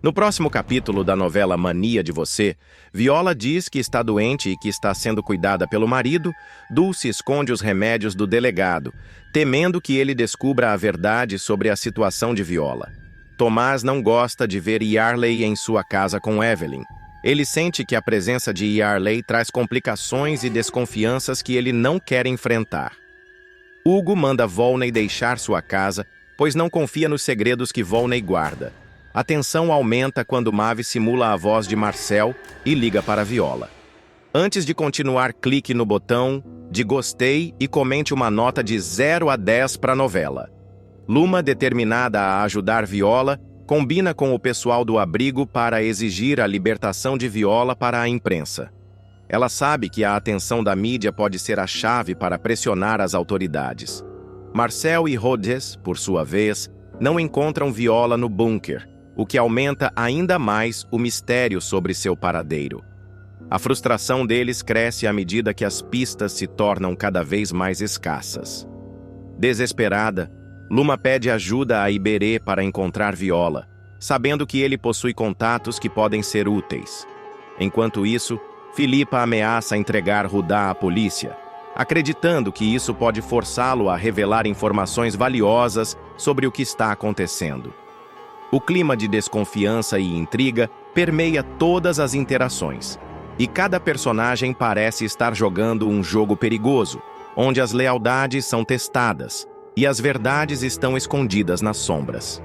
No próximo capítulo da novela Mania de Você, Viola diz que está doente e que está sendo cuidada pelo marido. Dulce esconde os remédios do delegado, temendo que ele descubra a verdade sobre a situação de Viola. Tomás não gosta de ver Yarley em sua casa com Evelyn. Ele sente que a presença de Yarley traz complicações e desconfianças que ele não quer enfrentar. Hugo manda Volney deixar sua casa, pois não confia nos segredos que Volney guarda. A tensão aumenta quando Maeve simula a voz de Marcel e liga para Viola. Antes de continuar, clique no botão de gostei e comente uma nota de 0 a 10 para a novela. Luma, determinada a ajudar Viola, combina com o pessoal do abrigo para exigir a libertação de Viola para a imprensa. Ela sabe que a atenção da mídia pode ser a chave para pressionar as autoridades. Marcel e Rhodes, por sua vez, não encontram Viola no bunker, o que aumenta ainda mais o mistério sobre seu paradeiro. A frustração deles cresce à medida que as pistas se tornam cada vez mais escassas. Desesperada, Luma pede ajuda a Iberê para encontrar Viola, sabendo que ele possui contatos que podem ser úteis. Enquanto isso, Filipa ameaça entregar Rudá à polícia, acreditando que isso pode forçá-lo a revelar informações valiosas sobre o que está acontecendo. O clima de desconfiança e intriga permeia todas as interações, e cada personagem parece estar jogando um jogo perigoso, onde as lealdades são testadas e as verdades estão escondidas nas sombras.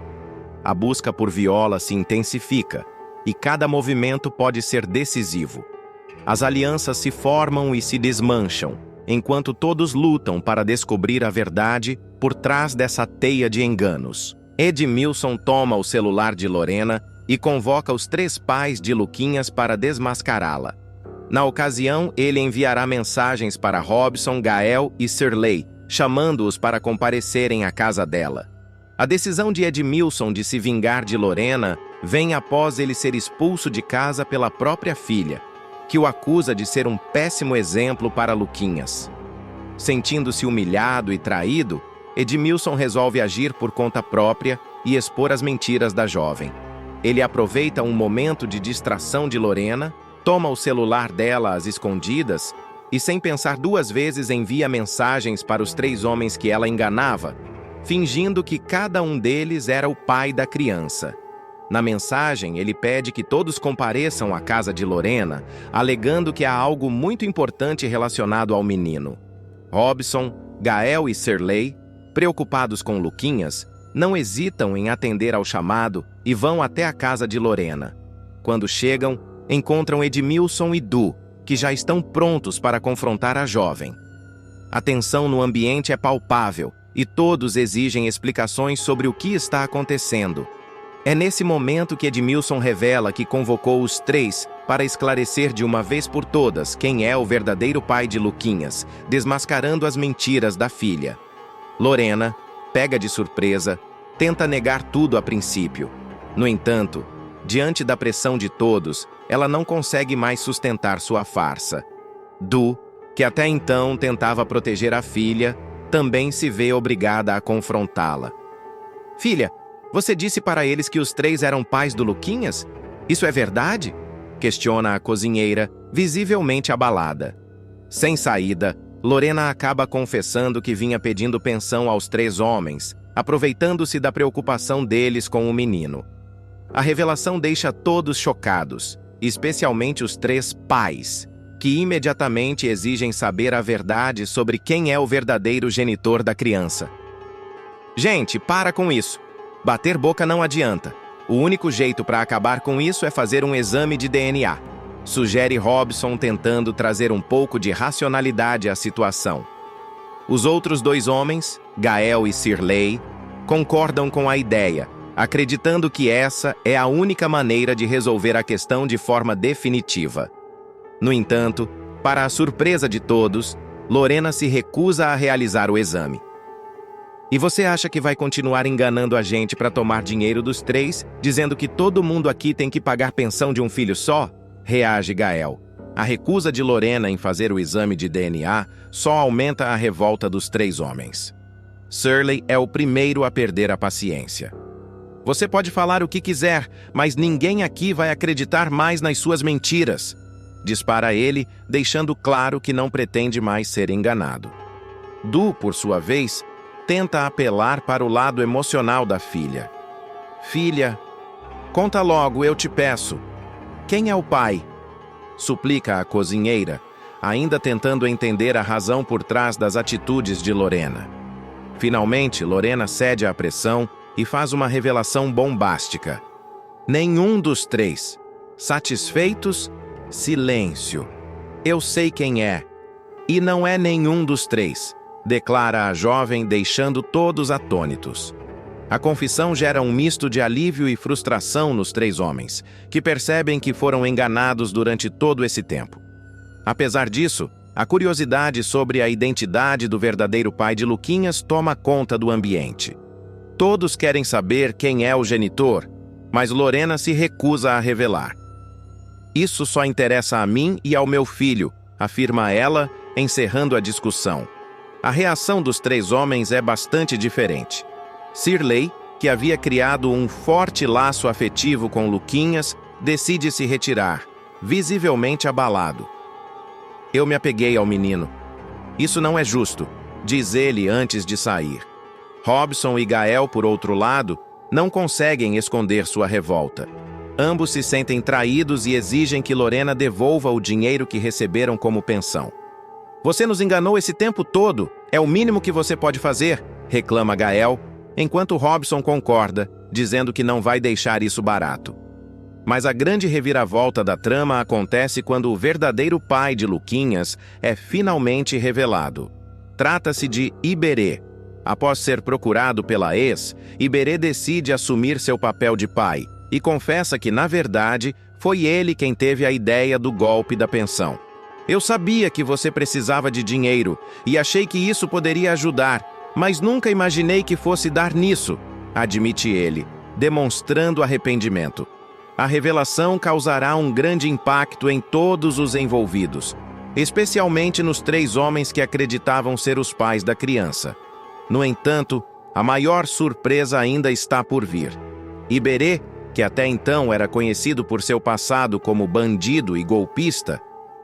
A busca por Viola se intensifica, e cada movimento pode ser decisivo. As alianças se formam e se desmancham, enquanto todos lutam para descobrir a verdade por trás dessa teia de enganos. Edmilson toma o celular de Lorena e convoca os 3 pais de Luquinhas para desmascará-la. Na ocasião, ele enviará mensagens para Robson, Gael e Shirley, chamando-os para comparecerem à casa dela. A decisão de Edmilson de se vingar de Lorena vem após ele ser expulso de casa pela própria filha, que o acusa de ser um péssimo exemplo para Luquinhas. Sentindo-se humilhado e traído, Edmilson resolve agir por conta própria e expor as mentiras da jovem. Ele aproveita um momento de distração de Lorena, toma o celular dela às escondidas e, sem pensar 2 vezes, envia mensagens para os 3 homens que ela enganava, fingindo que cada um deles era o pai da criança. Na mensagem, ele pede que todos compareçam à casa de Lorena, alegando que há algo muito importante relacionado ao menino. Robson, Gael e Shirley, preocupados com Luquinhas, não hesitam em atender ao chamado e vão até a casa de Lorena. Quando chegam, encontram Edmilson e Du, que já estão prontos para confrontar a jovem. A tensão no ambiente é palpável e todos exigem explicações sobre o que está acontecendo. É nesse momento que Edmilson revela que convocou os 3 para esclarecer de uma vez por todas quem é o verdadeiro pai de Luquinhas, desmascarando as mentiras da filha. Lorena, pega de surpresa, tenta negar tudo a princípio. No entanto, diante da pressão de todos, ela não consegue mais sustentar sua farsa. Du, que até então tentava proteger a filha, também se vê obrigada a confrontá-la. Filha, você disse para eles que os 3 eram pais do Luquinhas? Isso é verdade? Questiona a cozinheira, visivelmente abalada. Sem saída, Lorena acaba confessando que vinha pedindo pensão aos 3 homens, aproveitando-se da preocupação deles com o menino. A revelação deixa todos chocados, especialmente os 3 pais, que imediatamente exigem saber a verdade sobre quem é o verdadeiro genitor da criança. Gente, para com isso. Bater boca não adianta. O único jeito para acabar com isso é fazer um exame de DNA, sugere Robson, tentando trazer um pouco de racionalidade à situação. Os outros 2 homens, Gael e Shirley, concordam com a ideia, acreditando que essa é a única maneira de resolver a questão de forma definitiva. No entanto, para a surpresa de todos, Lorena se recusa a realizar o exame. E você acha que vai continuar enganando a gente para tomar dinheiro dos 3, dizendo que todo mundo aqui tem que pagar pensão de um filho só? Reage Gael. A recusa de Lorena em fazer o exame de DNA só aumenta a revolta dos 3 homens. Shirley é o primeiro a perder a paciência. Você pode falar o que quiser, mas ninguém aqui vai acreditar mais nas suas mentiras. Dispara ele, deixando claro que não pretende mais ser enganado. Du, por sua vez, tenta apelar para o lado emocional da filha. Filha, conta logo, eu te peço. Quem é o pai? Suplica a cozinheira, ainda tentando entender a razão por trás das atitudes de Lorena. Finalmente, Lorena cede à pressão e faz uma revelação bombástica. Nenhum dos três. Satisfeitos? Silêncio. Eu sei quem é. E não é nenhum dos três, declara a jovem, deixando todos atônitos. A confissão gera um misto de alívio e frustração nos três homens, que percebem que foram enganados durante todo esse tempo. Apesar disso, a curiosidade sobre a identidade do verdadeiro pai de Luquinhas toma conta do ambiente. Todos querem saber quem é o genitor, mas Lorena se recusa a revelar. Isso só interessa a mim e ao meu filho, afirma ela, encerrando a discussão. A reação dos três homens é bastante diferente. Shirley, que havia criado um forte laço afetivo com Luquinhas, decide se retirar, visivelmente abalado. Eu me apeguei ao menino. Isso não é justo, diz ele antes de sair. Robson e Gael, por outro lado, não conseguem esconder sua revolta. Ambos se sentem traídos e exigem que Lorena devolva o dinheiro que receberam como pensão. Você nos enganou esse tempo todo, é o mínimo que você pode fazer, reclama Gael, enquanto Robson concorda, dizendo que não vai deixar isso barato. Mas a grande reviravolta da trama acontece quando o verdadeiro pai de Luquinhas é finalmente revelado. Trata-se de Iberê. Após ser procurado pela ex, Iberê decide assumir seu papel de pai e confessa que, na verdade, foi ele quem teve a ideia do golpe da pensão. Eu sabia que você precisava de dinheiro e achei que isso poderia ajudar, mas nunca imaginei que fosse dar nisso, admite ele, demonstrando arrependimento. A revelação causará um grande impacto em todos os envolvidos, especialmente nos três homens que acreditavam ser os pais da criança. No entanto, a maior surpresa ainda está por vir. Iberê, que até então era conhecido por seu passado como bandido e golpista,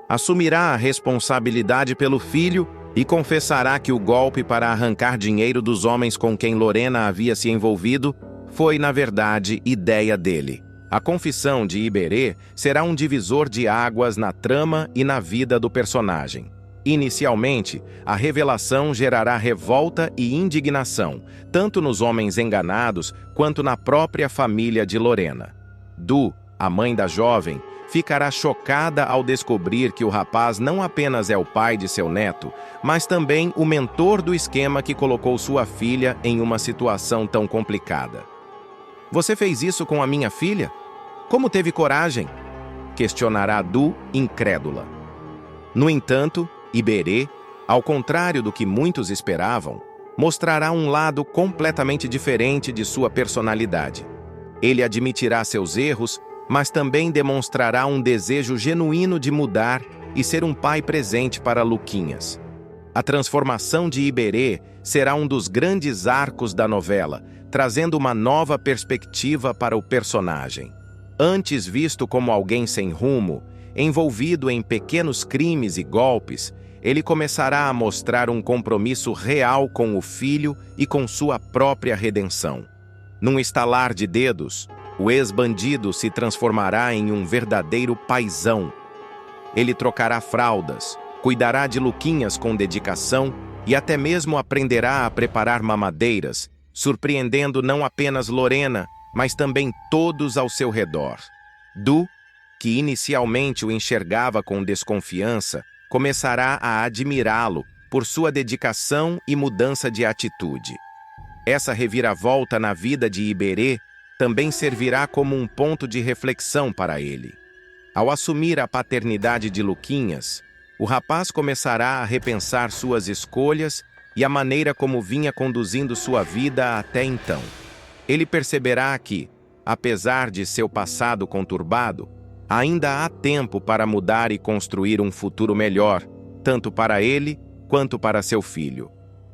assumirá a responsabilidade pelo filho e confessará que o golpe para arrancar dinheiro dos homens com quem Lorena havia se envolvido foi, na verdade, ideia dele. A confissão de Iberê será um divisor de águas na trama e na vida do personagem. Inicialmente, a revelação gerará revolta e indignação, tanto nos homens enganados quanto na própria família de Lorena. Du, a mãe da jovem, ficará chocada ao descobrir que o rapaz não apenas é o pai de seu neto, mas também o mentor do esquema que colocou sua filha em uma situação tão complicada. Você fez isso com a minha filha? Como teve coragem? Questionará Du, incrédula. No entanto, Iberê, ao contrário do que muitos esperavam, mostrará um lado completamente diferente de sua personalidade. Ele admitirá seus erros, mas também demonstrará um desejo genuíno de mudar e ser um pai presente para Luquinhas. A transformação de Iberê será um dos grandes arcos da novela, trazendo uma nova perspectiva para o personagem. Antes visto como alguém sem rumo, envolvido em pequenos crimes e golpes, ele começará a mostrar um compromisso real com o filho e com sua própria redenção. Num estalar de dedos, o ex-bandido se transformará em um verdadeiro paizão. Ele trocará fraldas, cuidará de Luquinhas com dedicação e até mesmo aprenderá a preparar mamadeiras, surpreendendo não apenas Lorena, mas também todos ao seu redor. Du, que inicialmente o enxergava com desconfiança, começará a admirá-lo por sua dedicação e mudança de atitude. Essa reviravolta na vida de Iberê também servirá como um ponto de reflexão para ele. Ao assumir a paternidade de Luquinhas, o rapaz começará a repensar suas escolhas e a maneira como vinha conduzindo sua vida até então. Ele perceberá que, apesar de seu passado conturbado, ainda há tempo para mudar e construir um futuro melhor, tanto para ele quanto para seu filho.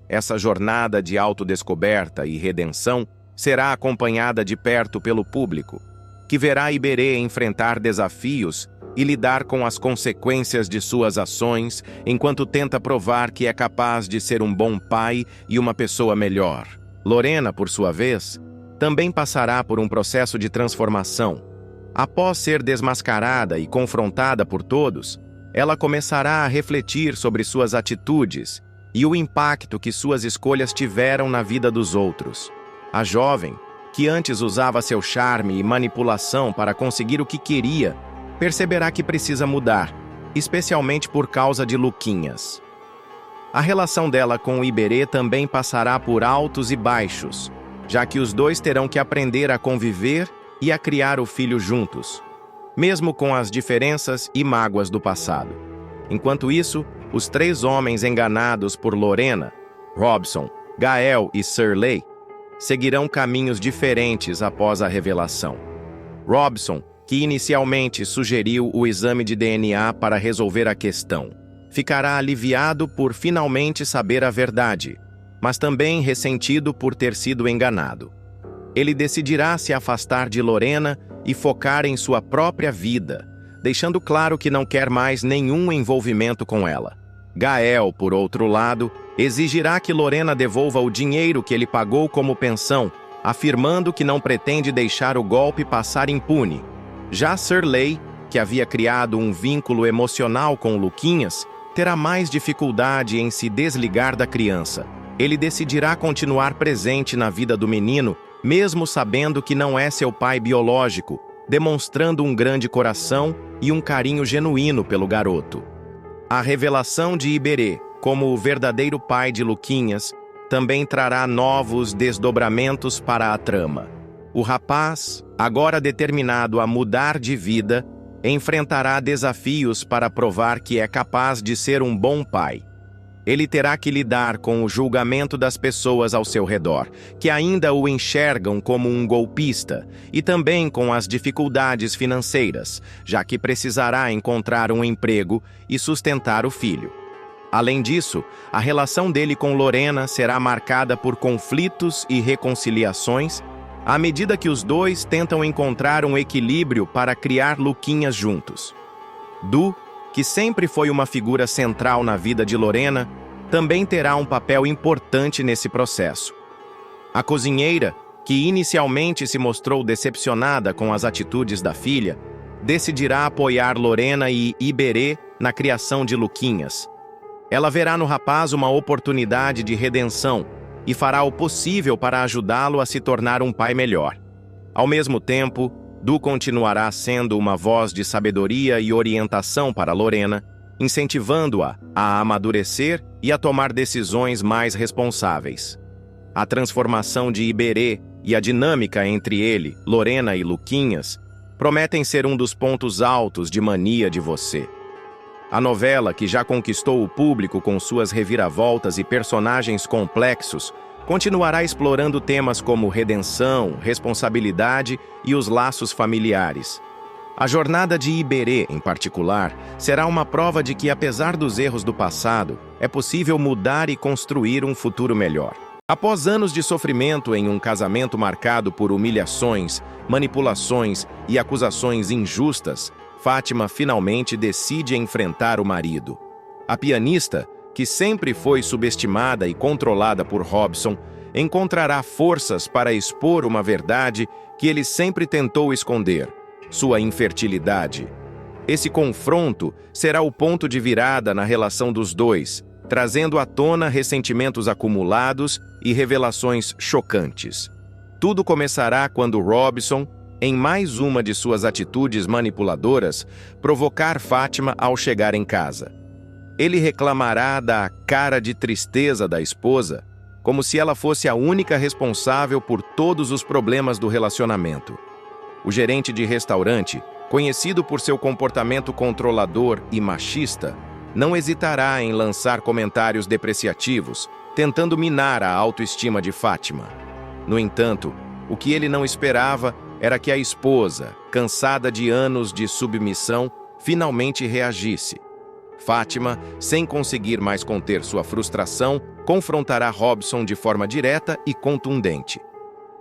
Essa jornada de autodescoberta e redenção será acompanhada de perto pelo público, que verá Iberê enfrentar desafios e lidar com as consequências de suas ações enquanto tenta provar que é capaz de ser um bom pai e uma pessoa melhor. Lorena, por sua vez, também passará por um processo de transformação. Após ser desmascarada e confrontada por todos, ela começará a refletir sobre suas atitudes e o impacto que suas escolhas tiveram na vida dos outros. A jovem, que antes usava seu charme e manipulação para conseguir o que queria, perceberá que precisa mudar, especialmente por causa de Luquinhas. A relação dela com o Iberê também passará por altos e baixos, já que os dois terão que aprender a conviver e a criar o filho juntos, mesmo com as diferenças e mágoas do passado. Enquanto isso, os três homens enganados por Lorena, Robson, Gael e Shirley, seguirão caminhos diferentes após a revelação. Robson, que inicialmente sugeriu o exame de DNA para resolver a questão, ficará aliviado por finalmente saber a verdade, mas também ressentido por ter sido enganado. Ele decidirá se afastar de Lorena e focar em sua própria vida, deixando claro que não quer mais nenhum envolvimento com ela. Gael, por outro lado, exigirá que Lorena devolva o dinheiro que ele pagou como pensão, afirmando que não pretende deixar o golpe passar impune. Já Shirley, que havia criado um vínculo emocional com Luquinhas, terá mais dificuldade em se desligar da criança. Ele decidirá continuar presente na vida do menino, mesmo sabendo que não é seu pai biológico, demonstrando um grande coração e um carinho genuíno pelo garoto. A revelação de Iberê como o verdadeiro pai de Luquinhas também trará novos desdobramentos para a trama. O rapaz, agora determinado a mudar de vida, enfrentará desafios para provar que é capaz de ser um bom pai. Ele terá que lidar com o julgamento das pessoas ao seu redor, que ainda o enxergam como um golpista, e também com as dificuldades financeiras, já que precisará encontrar um emprego e sustentar o filho. Além disso, a relação dele com Lorena será marcada por conflitos e reconciliações, à medida que os dois tentam encontrar um equilíbrio para criar Luquinhas juntos. Du, que sempre foi uma figura central na vida de Lorena, também terá um papel importante nesse processo. A cozinheira, que inicialmente se mostrou decepcionada com as atitudes da filha, decidirá apoiar Lorena e Iberê na criação de Luquinhas. Ela verá no rapaz uma oportunidade de redenção e fará o possível para ajudá-lo a se tornar um pai melhor. Ao mesmo tempo, Du continuará sendo uma voz de sabedoria e orientação para Lorena, incentivando-a a amadurecer e a tomar decisões mais responsáveis. A transformação de Iberê e a dinâmica entre ele, Lorena e Luquinhas prometem ser um dos pontos altos de Mania de Você. A novela, que já conquistou o público com suas reviravoltas e personagens complexos, continuará explorando temas como redenção, responsabilidade e os laços familiares. A jornada de Iberê, em particular, será uma prova de que, apesar dos erros do passado, é possível mudar e construir um futuro melhor. Após anos de sofrimento em um casamento marcado por humilhações, manipulações e acusações injustas, Fátima finalmente decide enfrentar o marido. A pianista, que sempre foi subestimada e controlada por Robson, encontrará forças para expor uma verdade que ele sempre tentou esconder: sua infertilidade. Esse confronto será o ponto de virada na relação dos dois, trazendo à tona ressentimentos acumulados e revelações chocantes. Tudo começará quando Robson, em mais uma de suas atitudes manipuladoras, provocar Fátima ao chegar em casa. Ele reclamará da cara de tristeza da esposa, como se ela fosse a única responsável por todos os problemas do relacionamento. O gerente de restaurante, conhecido por seu comportamento controlador e machista, não hesitará em lançar comentários depreciativos, tentando minar a autoestima de Fátima. No entanto, o que ele não esperava era que a esposa, cansada de anos de submissão, finalmente reagisse. Fátima, sem conseguir mais conter sua frustração, confrontará Robson de forma direta e contundente.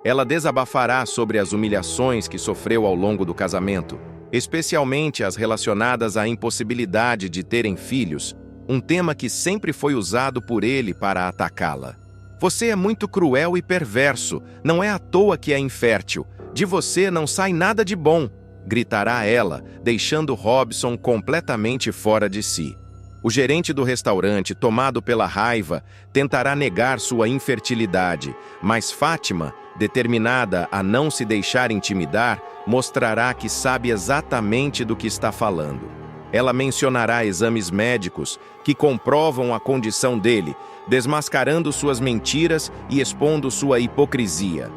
Ela desabafará sobre as humilhações que sofreu ao longo do casamento, especialmente as relacionadas à impossibilidade de terem filhos, um tema que sempre foi usado por ele para atacá-la. Você é muito cruel e perverso, não é à toa que é infértil. De você não sai nada de bom, gritará ela, deixando Robson completamente fora de si. O gerente do restaurante, tomado pela raiva, tentará negar sua infertilidade, mas Fátima, determinada a não se deixar intimidar, mostrará que sabe exatamente do que está falando. Ela mencionará exames médicos que comprovam a condição dele, desmascarando suas mentiras e expondo sua hipocrisia.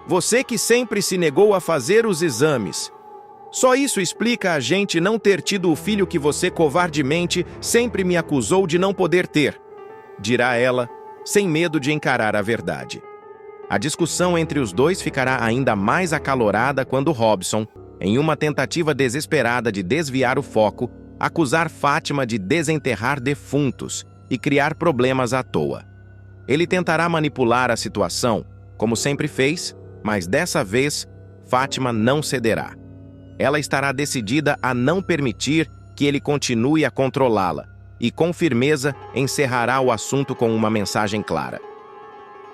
Você que sempre se negou a fazer os exames. Só isso explica a gente não ter tido o filho que você covardemente sempre me acusou de não poder ter, dirá ela, sem medo de encarar a verdade. A discussão entre os dois ficará ainda mais acalorada quando Robson, em uma tentativa desesperada de desviar o foco, acusar Fátima de desenterrar defuntos e criar problemas à toa. Ele tentará manipular a situação, como sempre fez, mas dessa vez, Fátima não cederá. Ela estará decidida a não permitir que ele continue a controlá-la e, com firmeza, encerrará o assunto com uma mensagem clara.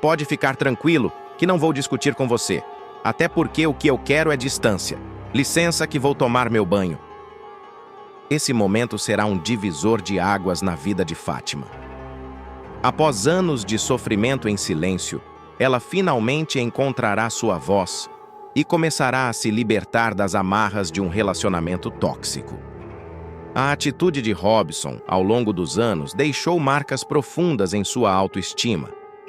Pode ficar tranquilo que não vou discutir com você, até porque o que eu quero é distância. Licença que vou tomar meu banho. Esse momento será um divisor de águas na vida de Fátima. Após anos de sofrimento em silêncio, ela finalmente encontrará sua voz e começará a se libertar das amarras de um relacionamento tóxico. A atitude de Robson, ao longo dos anos, deixou marcas profundas em sua autoestima,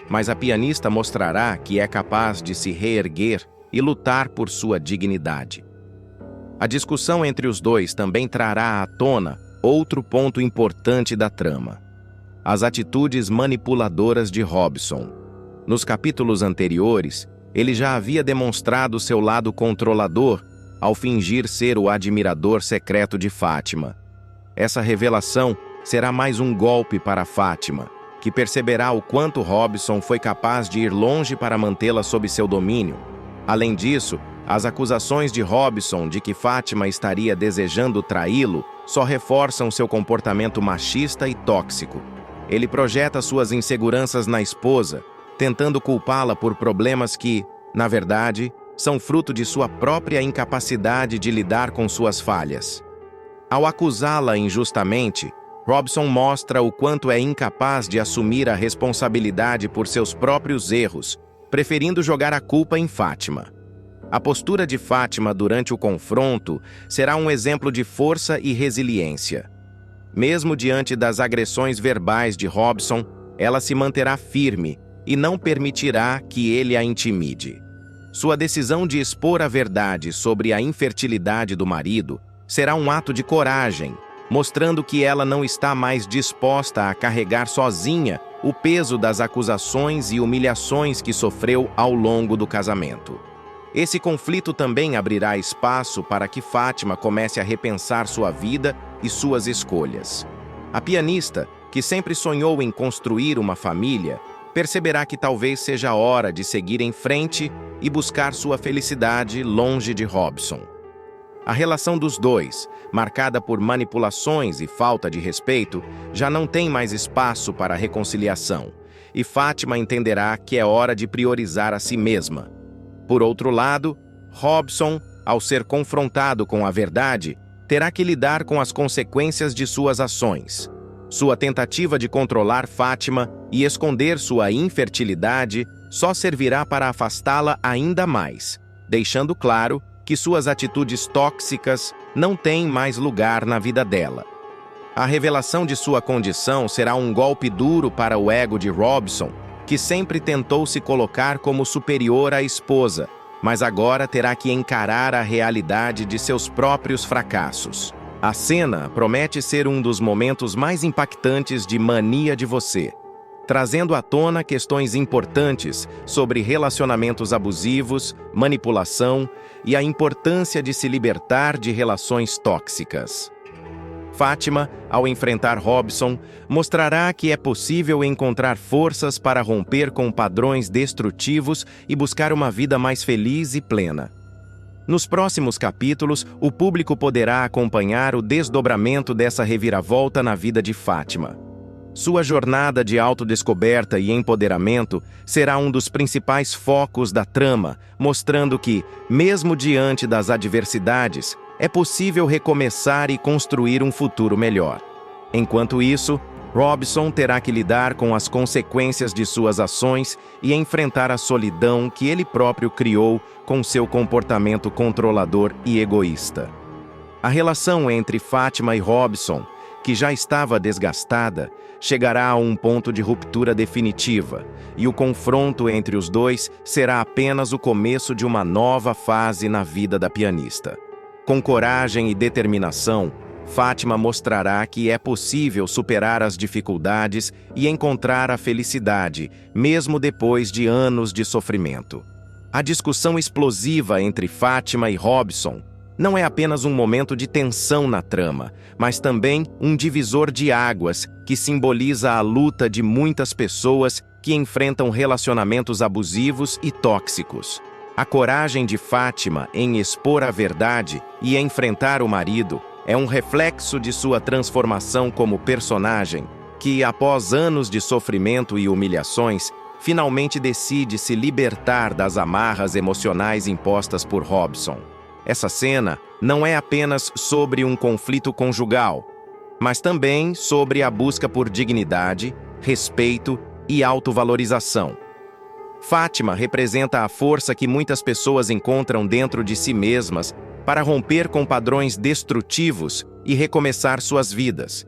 mas a pianista mostrará que é capaz de se reerguer e lutar por sua dignidade. A discussão entre os dois também trará à tona outro ponto importante da trama: as atitudes manipuladoras de Robson. Nos capítulos anteriores, ele já havia demonstrado seu lado controlador ao fingir ser o admirador secreto de Fátima. Essa revelação será mais um golpe para Fátima, que perceberá o quanto Robson foi capaz de ir longe para mantê-la sob seu domínio. Além disso, as acusações de Robson de que Fátima estaria desejando traí-lo só reforçam seu comportamento machista e tóxico. Ele projeta suas inseguranças na esposa, tentando culpá-la por problemas que, na verdade, são fruto de sua própria incapacidade de lidar com suas falhas. Ao acusá-la injustamente, Robson mostra o quanto é incapaz de assumir a responsabilidade por seus próprios erros, preferindo jogar a culpa em Fátima. A postura de Fátima durante o confronto será um exemplo de força e resiliência. Mesmo diante das agressões verbais de Robson, ela se manterá firme e não permitirá que ele a intimide. Sua decisão de expor a verdade sobre a infertilidade do marido será um ato de coragem, mostrando que ela não está mais disposta a carregar sozinha o peso das acusações e humilhações que sofreu ao longo do casamento. Esse conflito também abrirá espaço para que Fátima comece a repensar sua vida e suas escolhas. A pianista, que sempre sonhou em construir uma família, perceberá que talvez seja a hora de seguir em frente e buscar sua felicidade longe de Robson. A relação dos dois, marcada por manipulações e falta de respeito, já não tem mais espaço para reconciliação, e Fátima entenderá que é hora de priorizar a si mesma. Por outro lado, Robson, ao ser confrontado com a verdade, terá que lidar com as consequências de suas ações. Sua tentativa de controlar Fátima e esconder sua infertilidade só servirá para afastá-la ainda mais, deixando claro que suas atitudes tóxicas não têm mais lugar na vida dela. A revelação de sua condição será um golpe duro para o ego de Robson, que sempre tentou se colocar como superior à esposa, mas agora terá que encarar a realidade de seus próprios fracassos. A cena promete ser um dos momentos mais impactantes de Mania de Você, trazendo à tona questões importantes sobre relacionamentos abusivos, manipulação e a importância de se libertar de relações tóxicas. Fátima, ao enfrentar Robson, mostrará que é possível encontrar forças para romper com padrões destrutivos e buscar uma vida mais feliz e plena. Nos próximos capítulos, o público poderá acompanhar o desdobramento dessa reviravolta na vida de Fátima. Sua jornada de autodescoberta e empoderamento será um dos principais focos da trama, mostrando que, mesmo diante das adversidades, é possível recomeçar e construir um futuro melhor. Enquanto isso, Robson terá que lidar com as consequências de suas ações e enfrentar a solidão que ele próprio criou com seu comportamento controlador e egoísta. A relação entre Fátima e Robson, que já estava desgastada, chegará a um ponto de ruptura definitiva, e o confronto entre os dois será apenas o começo de uma nova fase na vida da pianista. Com coragem e determinação, Fátima mostrará que é possível superar as dificuldades e encontrar a felicidade, mesmo depois de anos de sofrimento. A discussão explosiva entre Fátima e Robson não é apenas um momento de tensão na trama, mas também um divisor de águas que simboliza a luta de muitas pessoas que enfrentam relacionamentos abusivos e tóxicos. A coragem de Fátima em expor a verdade e enfrentar o marido é um reflexo de sua transformação como personagem, que, após anos de sofrimento e humilhações, finalmente decide se libertar das amarras emocionais impostas por Robson. Essa cena não é apenas sobre um conflito conjugal, mas também sobre a busca por dignidade, respeito e autovalorização. Fátima representa a força que muitas pessoas encontram dentro de si mesmas para romper com padrões destrutivos e recomeçar suas vidas.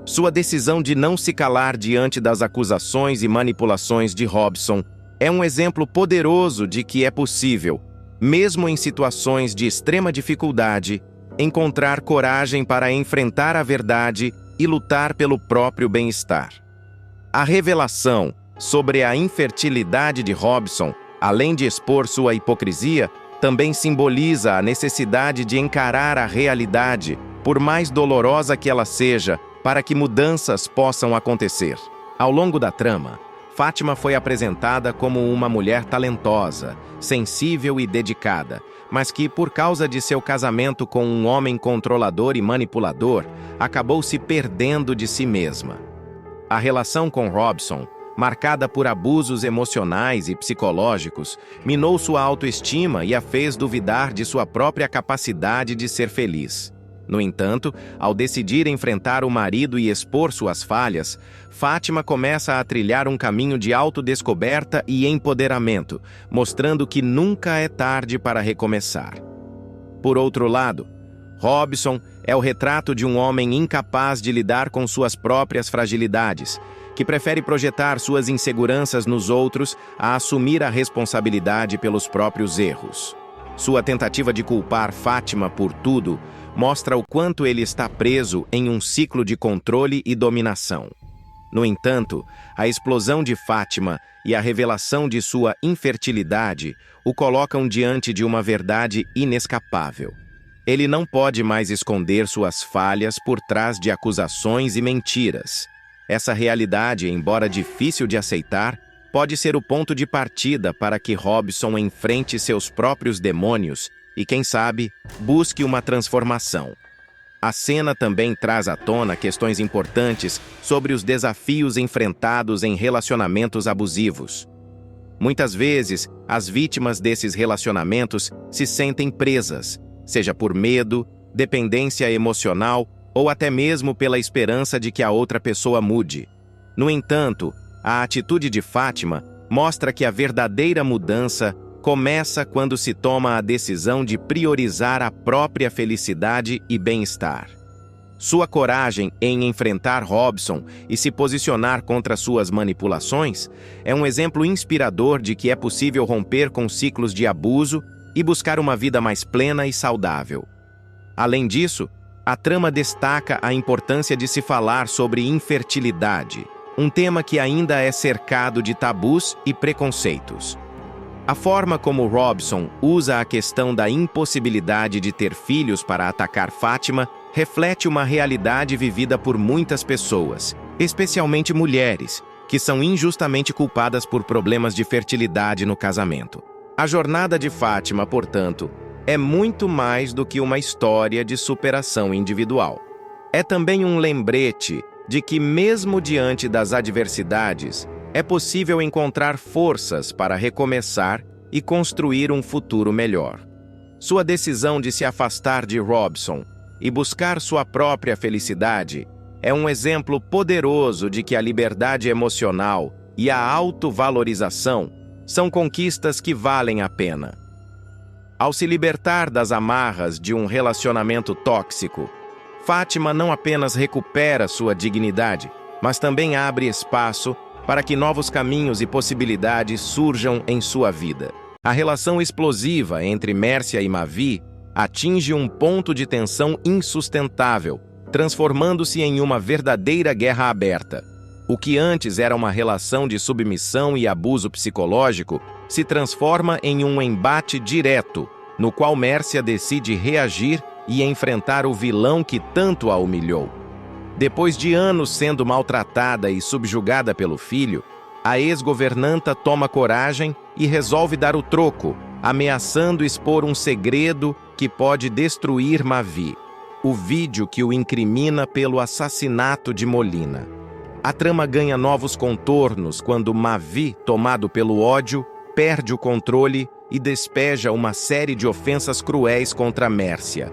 Sua decisão de não se calar diante das acusações e manipulações de Robson é um exemplo poderoso de que é possível, mesmo em situações de extrema dificuldade, encontrar coragem para enfrentar a verdade e lutar pelo próprio bem-estar. A revelação sobre a infertilidade de Robson, além de expor sua hipocrisia, também simboliza a necessidade de encarar a realidade, por mais dolorosa que ela seja, para que mudanças possam acontecer. Ao longo da trama, Fátima foi apresentada como uma mulher talentosa, sensível e dedicada, mas que, por causa de seu casamento com um homem controlador e manipulador, acabou se perdendo de si mesma. A relação com Robson, marcada por abusos emocionais e psicológicos, minou sua autoestima e a fez duvidar de sua própria capacidade de ser feliz. No entanto, ao decidir enfrentar o marido e expor suas falhas, Fátima começa a trilhar um caminho de autodescoberta e empoderamento, mostrando que nunca é tarde para recomeçar. Por outro lado, Robson é o retrato de um homem incapaz de lidar com suas próprias fragilidades, que prefere projetar suas inseguranças nos outros a assumir a responsabilidade pelos próprios erros. Sua tentativa de culpar Fátima por tudo mostra o quanto ele está preso em um ciclo de controle e dominação. No entanto, a explosão de Fátima e a revelação de sua infertilidade o colocam diante de uma verdade inescapável. Ele não pode mais esconder suas falhas por trás de acusações e mentiras. Essa realidade, embora difícil de aceitar, pode ser o ponto de partida para que Robson enfrente seus próprios demônios e, quem sabe, busque uma transformação. A cena também traz à tona questões importantes sobre os desafios enfrentados em relacionamentos abusivos. Muitas vezes, as vítimas desses relacionamentos se sentem presas, seja por medo, dependência emocional ou até mesmo pela esperança de que a outra pessoa mude. No entanto, a atitude de Fátima mostra que a verdadeira mudança começa quando se toma a decisão de priorizar a própria felicidade e bem-estar. Sua coragem em enfrentar Robson e se posicionar contra suas manipulações é um exemplo inspirador de que é possível romper com ciclos de abuso e buscar uma vida mais plena e saudável. Além disso, a trama destaca a importância de se falar sobre infertilidade, um tema que ainda é cercado de tabus e preconceitos. A forma como Robson usa a questão da impossibilidade de ter filhos para atacar Fátima reflete uma realidade vivida por muitas pessoas, especialmente mulheres, que são injustamente culpadas por problemas de fertilidade no casamento. A jornada de Fátima, portanto, é muito mais do que uma história de superação individual. É também um lembrete de que, mesmo diante das adversidades, é possível encontrar forças para recomeçar e construir um futuro melhor. Sua decisão de se afastar de Robson e buscar sua própria felicidade é um exemplo poderoso de que a liberdade emocional e a autovalorização são conquistas que valem a pena. Ao se libertar das amarras de um relacionamento tóxico, Fátima não apenas recupera sua dignidade, mas também abre espaço para que novos caminhos e possibilidades surjam em sua vida. A relação explosiva entre Mércia e Mavi atinge um ponto de tensão insustentável, transformando-se em uma verdadeira guerra aberta. O que antes era uma relação de submissão e abuso psicológico se transforma em um embate direto, no qual Mércia decide reagir e enfrentar o vilão que tanto a humilhou. Depois de anos sendo maltratada e subjugada pelo filho, a ex-governanta toma coragem e resolve dar o troco, ameaçando expor um segredo que pode destruir Mavi: o vídeo que o incrimina pelo assassinato de Molina. A trama ganha novos contornos quando Mavi, tomado pelo ódio, perde o controle e despeja uma série de ofensas cruéis contra Mércia.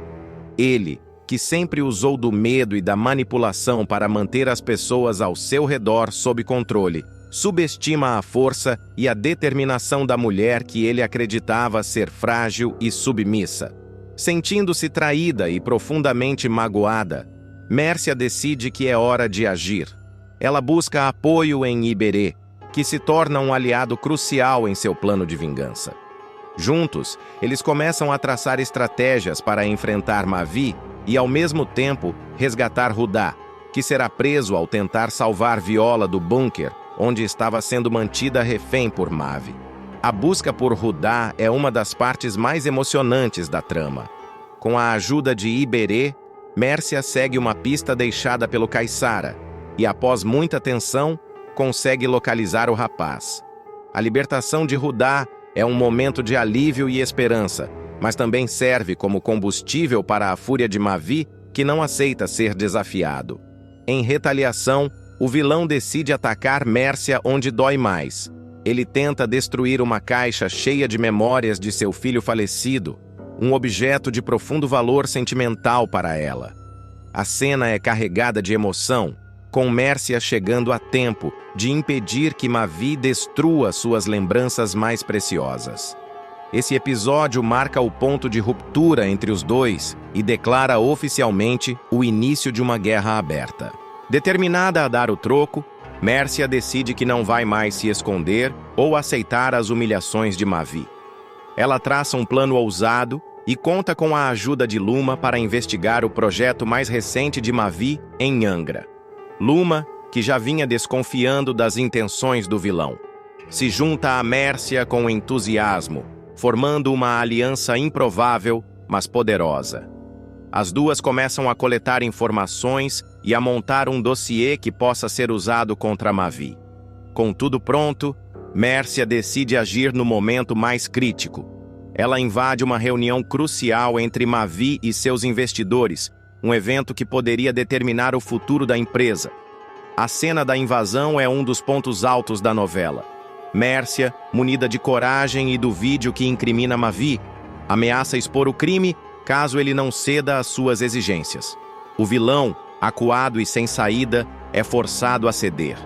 Ele, que sempre usou do medo e da manipulação para manter as pessoas ao seu redor sob controle, subestima a força e a determinação da mulher que ele acreditava ser frágil e submissa. Sentindo-se traída e profundamente magoada, Mércia decide que é hora de agir. Ela busca apoio em Iberê, que se torna um aliado crucial em seu plano de vingança. Juntos, eles começam a traçar estratégias para enfrentar Mavi e, ao mesmo tempo, resgatar Rudá, que será preso ao tentar salvar Viola do bunker, onde estava sendo mantida refém por Mavi. A busca por Rudá é uma das partes mais emocionantes da trama. Com a ajuda de Iberê, Mércia segue uma pista deixada pelo Caissara e, após muita tensão, consegue localizar o rapaz. A libertação de Rudá é um momento de alívio e esperança, mas também serve como combustível para a fúria de Mavi, que não aceita ser desafiado. Em retaliação, o vilão decide atacar Mércia onde dói mais. Ele tenta destruir uma caixa cheia de memórias de seu filho falecido, um objeto de profundo valor sentimental para ela. A cena é carregada de emoção, com Mércia chegando a tempo de impedir que Mavi destrua suas lembranças mais preciosas. Esse episódio marca o ponto de ruptura entre os dois e declara oficialmente o início de uma guerra aberta. Determinada a dar o troco, Mércia decide que não vai mais se esconder ou aceitar as humilhações de Mavi. Ela traça um plano ousado e conta com a ajuda de Luma para investigar o projeto mais recente de Mavi em Angra. Luma, que já vinha desconfiando das intenções do vilão, se junta a Mércia com entusiasmo, formando uma aliança improvável, mas poderosa. As duas começam a coletar informações e a montar um dossiê que possa ser usado contra Mavi. Com tudo pronto, Mércia decide agir no momento mais crítico. Ela invade uma reunião crucial entre Mavi e seus investidores, um evento que poderia determinar o futuro da empresa. A cena da invasão é um dos pontos altos da novela. Mércia, munida de coragem e do vídeo que incrimina Mavi, ameaça expor o crime caso ele não ceda às suas exigências. O vilão, acuado e sem saída, é forçado a ceder.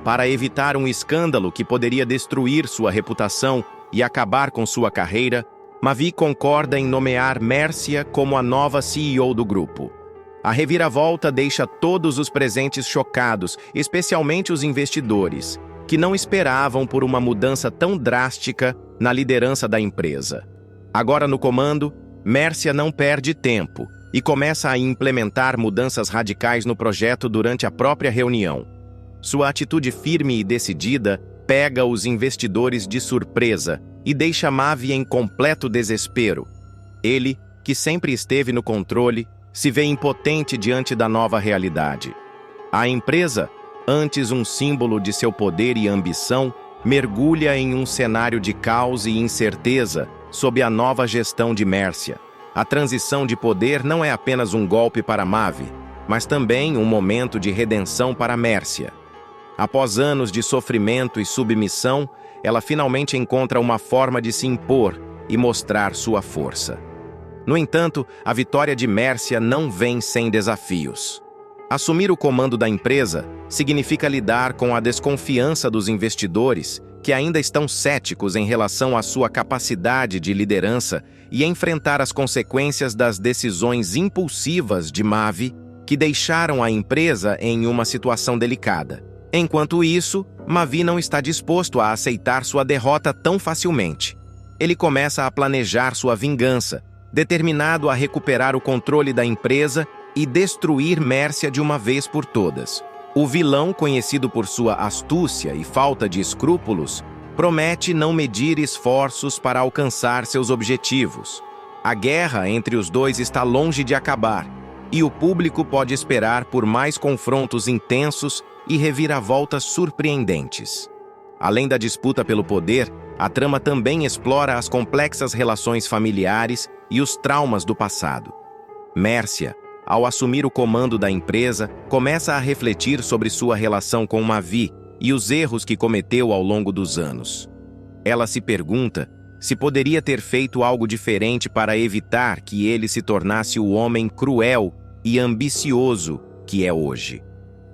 Para evitar um escândalo que poderia destruir sua reputação e acabar com sua carreira, Mavi concorda em nomear Mércia como a nova CEO do grupo. A reviravolta deixa todos os presentes chocados, especialmente os investidores, que não esperavam por uma mudança tão drástica na liderança da empresa. Agora no comando, Mércia não perde tempo e começa a implementar mudanças radicais no projeto durante a própria reunião. Sua atitude firme e decidida pega os investidores de surpresa e deixa Mavi em completo desespero. Ele, que sempre esteve no controle, se vê impotente diante da nova realidade. A empresa, antes um símbolo de seu poder e ambição, mergulha em um cenário de caos e incerteza sob a nova gestão de Mércia. A transição de poder não é apenas um golpe para Mavi, mas também um momento de redenção para Mércia. Após anos de sofrimento e submissão, ela finalmente encontra uma forma de se impor e mostrar sua força. No entanto, a vitória de Mércia não vem sem desafios. Assumir o comando da empresa significa lidar com a desconfiança dos investidores, que ainda estão céticos em relação à sua capacidade de liderança, e enfrentar as consequências das decisões impulsivas de Mavi, que deixaram a empresa em uma situação delicada. Enquanto isso, Mavi não está disposto a aceitar sua derrota tão facilmente. Ele começa a planejar sua vingança, determinado a recuperar o controle da empresa e destruir Mércia de uma vez por todas. O vilão, conhecido por sua astúcia e falta de escrúpulos, promete não medir esforços para alcançar seus objetivos. A guerra entre os dois está longe de acabar, e o público pode esperar por mais confrontos intensos e reviravoltas surpreendentes. Além da disputa pelo poder, a trama também explora as complexas relações familiares e os traumas do passado. Mércia, ao assumir o comando da empresa, começa a refletir sobre sua relação com Mavi e os erros que cometeu ao longo dos anos. Ela se pergunta se poderia ter feito algo diferente para evitar que ele se tornasse o homem cruel e ambicioso que é hoje.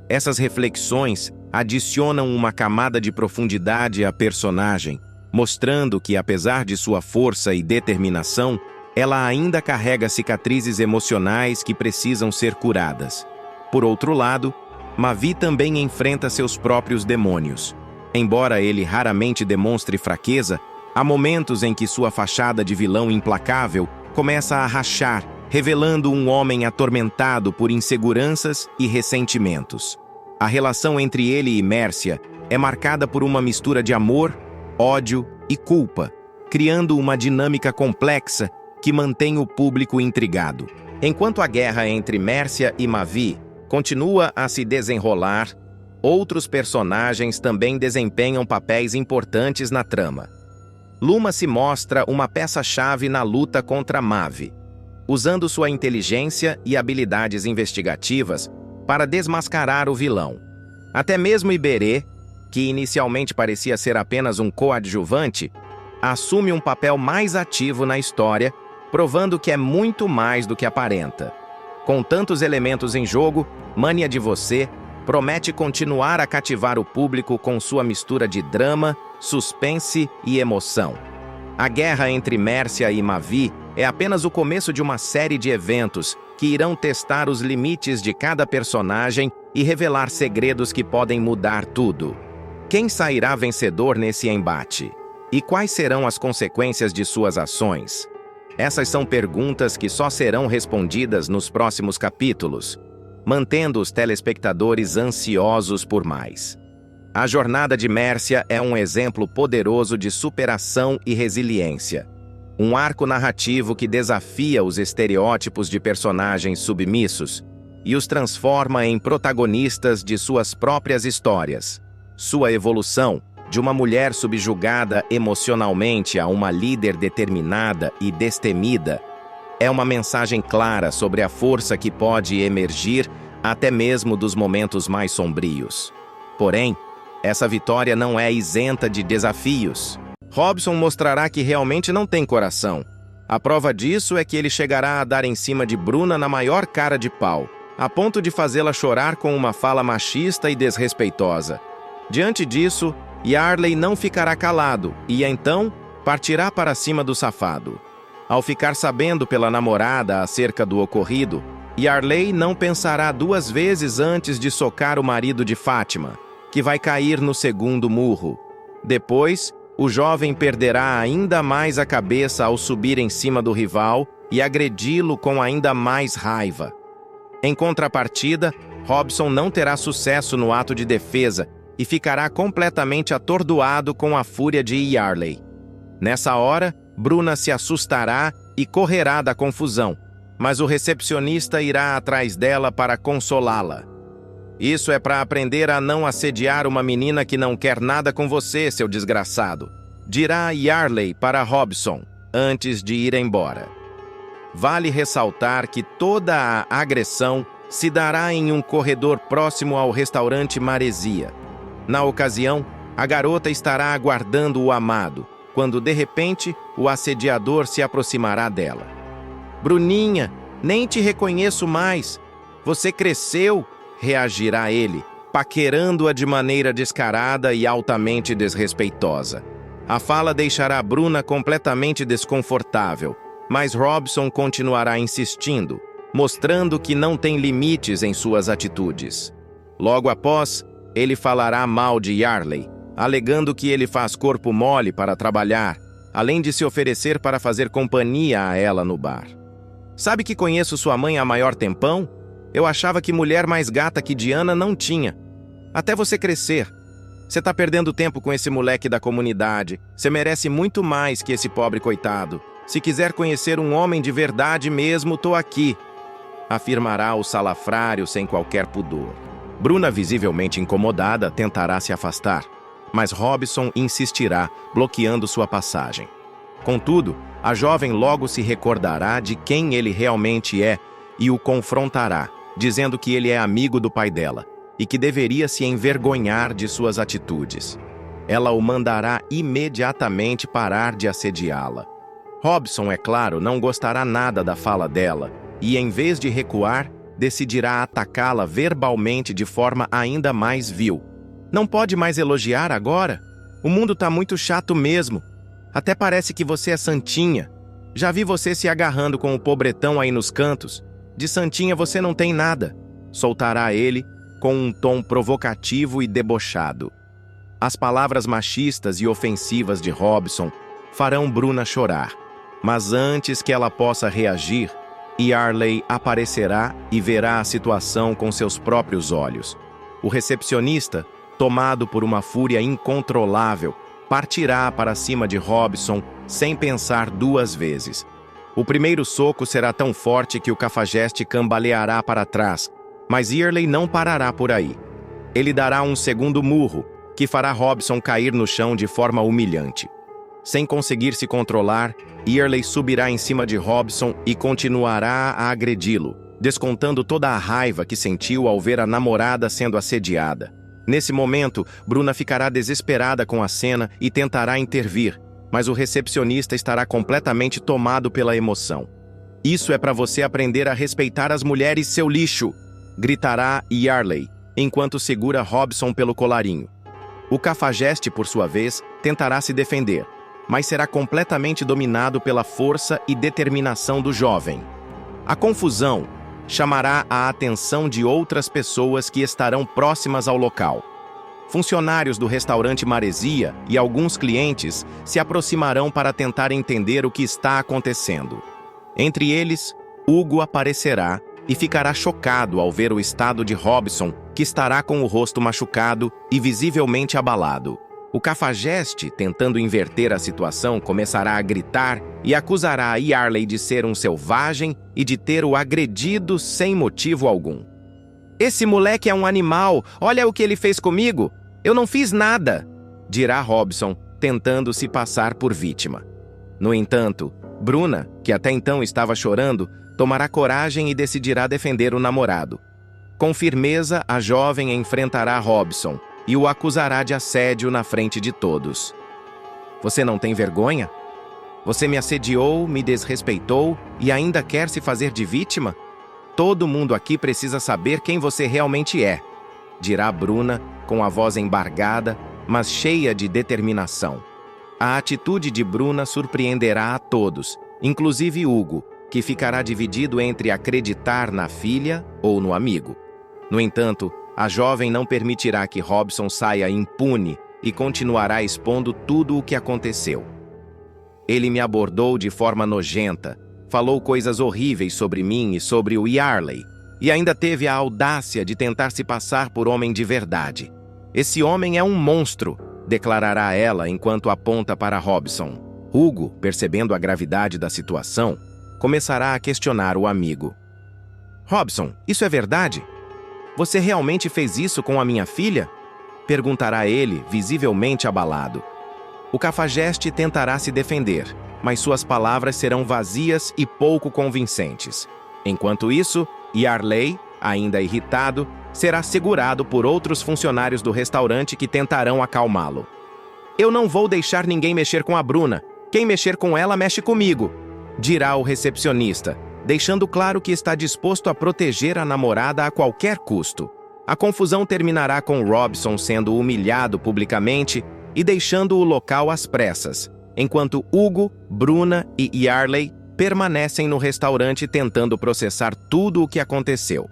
Essas reflexões adicionam uma camada de profundidade à personagem, mostrando que, apesar de sua força e determinação, ela ainda carrega cicatrizes emocionais que precisam ser curadas. Por outro lado, Mavi também enfrenta seus próprios demônios. Embora ele raramente demonstre fraqueza, há momentos em que sua fachada de vilão implacável começa a rachar, revelando um homem atormentado por inseguranças e ressentimentos. A relação entre ele e Mércia é marcada por uma mistura de amor, ódio e culpa, criando uma dinâmica complexa que mantém o público intrigado. Enquanto a guerra entre Mércia e Mavi continua a se desenrolar, outros personagens também desempenham papéis importantes na trama. Luma se mostra uma peça-chave na luta contra Mavi, usando sua inteligência e habilidades investigativas para desmascarar o vilão. Até mesmo Iberê, que inicialmente parecia ser apenas um coadjuvante, assume um papel mais ativo na história, provando que é muito mais do que aparenta. Com tantos elementos em jogo, Mania de Você promete continuar a cativar o público com sua mistura de drama, suspense e emoção. A guerra entre Mércia e Mavi é apenas o começo de uma série de eventos que irão testar os limites de cada personagem e revelar segredos que podem mudar tudo. Quem sairá vencedor nesse embate? E quais serão as consequências de suas ações? Essas são perguntas que só serão respondidas nos próximos capítulos, mantendo os telespectadores ansiosos por mais. A jornada de Mércia é um exemplo poderoso de superação e resiliência. Um arco narrativo que desafia os estereótipos de personagens submissos e os transforma em protagonistas de suas próprias histórias. Sua evolução, de uma mulher subjugada emocionalmente a uma líder determinada e destemida, é uma mensagem clara sobre a força que pode emergir até mesmo dos momentos mais sombrios. Porém, essa vitória não é isenta de desafios. Robson mostrará que realmente não tem coração. A prova disso é que ele chegará a dar em cima de Bruna na maior cara de pau, a ponto de fazê-la chorar com uma fala machista e desrespeitosa. Diante disso, Yarley não ficará calado e, então, partirá para cima do safado. Ao ficar sabendo pela namorada acerca do ocorrido, Yarley não pensará duas vezes antes de socar o marido de Fátima, que vai cair no segundo murro. Depois, o jovem perderá ainda mais a cabeça ao subir em cima do rival e agredi-lo com ainda mais raiva. Em contrapartida, Robson não terá sucesso no ato de defesa e ficará completamente atordoado com a fúria de Yarley. Nessa hora, Bruna se assustará e correrá da confusão, mas o recepcionista irá atrás dela para consolá-la. Isso é para aprender a não assediar uma menina que não quer nada com você, seu desgraçado, dirá Yarley para Robson antes de ir embora. Vale ressaltar que toda a agressão se dará em um corredor próximo ao restaurante Maresia. Na ocasião, a garota estará aguardando o amado, quando de repente o assediador se aproximará dela. Bruninha, nem te reconheço mais. Você cresceu, reagirá ele, paquerando-a de maneira descarada e altamente desrespeitosa. A fala deixará Bruna completamente desconfortável, mas Robson continuará insistindo, mostrando que não tem limites em suas atitudes. Logo após, ele falará mal de Yarley, alegando que ele faz corpo mole para trabalhar, além de se oferecer para fazer companhia a ela no bar. Sabe que conheço sua mãe há maior tempão? Eu achava que mulher mais gata que Diana não tinha. Até você crescer. Você tá perdendo tempo com esse moleque da comunidade. Você merece muito mais que esse pobre coitado. Se quiser conhecer um homem de verdade mesmo, tô aqui, afirmará o salafrário sem qualquer pudor. Bruna, visivelmente incomodada, tentará se afastar, mas Robson insistirá, bloqueando sua passagem. Contudo, a jovem logo se recordará de quem ele realmente é e o confrontará, dizendo que ele é amigo do pai dela e que deveria se envergonhar de suas atitudes. Ela o mandará imediatamente parar de assediá-la. Robson, é claro, não gostará nada da fala dela e, em vez de recuar, decidirá atacá-la verbalmente de forma ainda mais vil. Não pode mais elogiar agora? O mundo tá muito chato mesmo. Até parece que você é santinha. Já vi você se agarrando com o pobretão aí nos cantos. De santinha você não tem nada. Soltará ele com um tom provocativo e debochado. As palavras machistas e ofensivas de Robson farão Bruna chorar. Mas antes que ela possa reagir, Yarley aparecerá e verá a situação com seus próprios olhos. O recepcionista, tomado por uma fúria incontrolável, partirá para cima de Robson sem pensar duas vezes. O primeiro soco será tão forte que o cafajeste cambaleará para trás, mas Yarley não parará por aí. Ele dará um segundo murro, que fará Robson cair no chão de forma humilhante. Sem conseguir se controlar, Yarley subirá em cima de Robson e continuará a agredi-lo, descontando toda a raiva que sentiu ao ver a namorada sendo assediada. Nesse momento, Bruna ficará desesperada com a cena e tentará intervir, mas o recepcionista estará completamente tomado pela emoção. "Isso é para você aprender a respeitar as mulheres, seu lixo!" gritará Yarley, enquanto segura Robson pelo colarinho. O cafajeste, por sua vez, tentará se defender, mas será completamente dominado pela força e determinação do jovem. A confusão chamará a atenção de outras pessoas que estarão próximas ao local. Funcionários do restaurante Maresia e alguns clientes se aproximarão para tentar entender o que está acontecendo. Entre eles, Hugo aparecerá e ficará chocado ao ver o estado de Robson, que estará com o rosto machucado e visivelmente abalado. O cafajeste, tentando inverter a situação, começará a gritar e acusará Yarley de ser um selvagem e de ter o agredido sem motivo algum. "Esse moleque é um animal, olha o que ele fez comigo! Eu não fiz nada!" dirá Robson, tentando se passar por vítima. No entanto, Bruna, que até então estava chorando, tomará coragem e decidirá defender o namorado. Com firmeza, a jovem enfrentará Robson e o acusará de assédio na frente de todos. "Você não tem vergonha? Você me assediou, me desrespeitou e ainda quer se fazer de vítima? Todo mundo aqui precisa saber quem você realmente é", dirá Bruna com a voz embargada, mas cheia de determinação. A atitude de Bruna surpreenderá a todos, inclusive Hugo, que ficará dividido entre acreditar na filha ou no amigo. No entanto, a jovem não permitirá que Robson saia impune e continuará expondo tudo o que aconteceu. "Ele me abordou de forma nojenta, falou coisas horríveis sobre mim e sobre o Yarley, e ainda teve a audácia de tentar se passar por homem de verdade. Esse homem é um monstro", declarará ela enquanto aponta para Robson. Hugo, percebendo a gravidade da situação, começará a questionar o amigo. Robson, isso é verdade? Você realmente fez isso com a minha filha? Perguntará ele, visivelmente abalado. O cafajeste tentará se defender, mas suas palavras serão vazias e pouco convincentes. Enquanto isso, Yarley, ainda irritado, será segurado por outros funcionários do restaurante que tentarão acalmá-lo. Eu não vou deixar ninguém mexer com a Bruna. Quem mexer com ela mexe comigo, dirá o recepcionista, deixando claro que está disposto a proteger a namorada a qualquer custo. A confusão terminará com Robson sendo humilhado publicamente e deixando o local às pressas, enquanto Hugo, Bruna e Yarley permanecem no restaurante tentando processar tudo o que aconteceu.